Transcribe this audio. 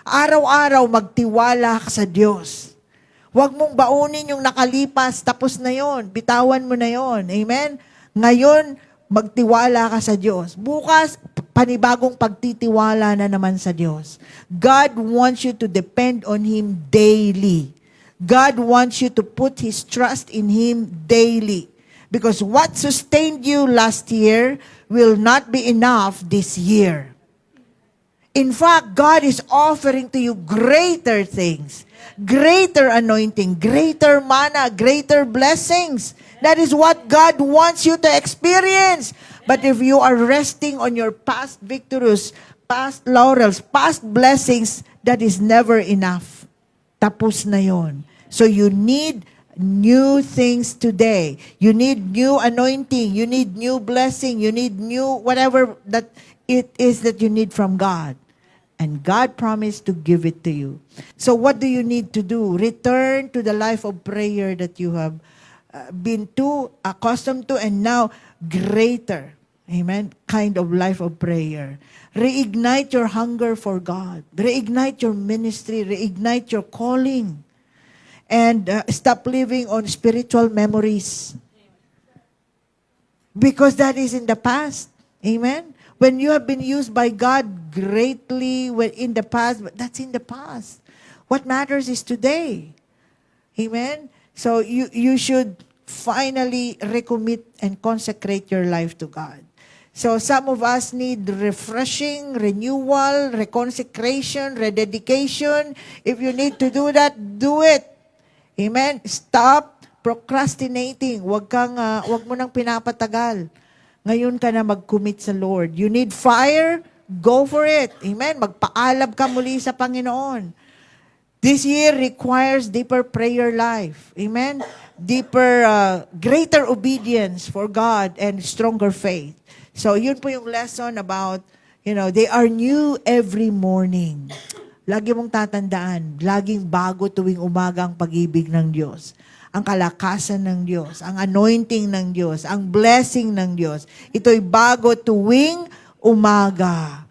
Araw-araw magtiwala ka sa Diyos. Huwag mong baunin yung nakalipas, tapos na yon, bitawan mo na yon. Amen? Ngayon, magtiwala ka sa Diyos. Bukas, panibagong pagtitiwala na naman sa Diyos. God wants you to depend on Him daily. God wants you to put His trust in Him daily. Because what sustained you last year will not be enough this year. In fact, God is offering to you greater things, greater anointing, greater manna, greater blessings. That is what God wants you to experience. But if you are resting on your past victories, past laurels, past blessings, that is never enough. Tapos na yon. So you need new things today. You need new anointing. You need new blessing. You need new whatever that it is that you need from God. And God promised to give it to you. So what do you need to do? Return to the life of prayer that you have been too accustomed to and now greater. Amen? Kind of life of prayer. Reignite your hunger for God. Reignite your ministry. Reignite your calling. And stop living on spiritual memories. Because that is in the past. Amen? When you have been used by God greatly in the past, but that's in the past. What matters is today. Amen? So you should finally recommit and consecrate your life to God. So some of us need refreshing, renewal, reconsecration, rededication. If you need to do that, do it. Amen? Stop procrastinating. Wag mo nang pinapatagal. Ngayon ka na mag-commit sa Lord. You need fire? Go for it. Amen? Magpaalab ka muli sa Panginoon. This year requires deeper prayer life. Amen? Deeper, greater obedience for God and stronger faith. So, yun po yung lesson about, they are new every morning. Lagi mong tatandaan, laging bago tuwing umaga ang pag-ibig ng Diyos. Ang kalakasan ng Diyos, ang anointing ng Diyos, ang blessing ng Diyos. Ito'y bago tuwing umaga.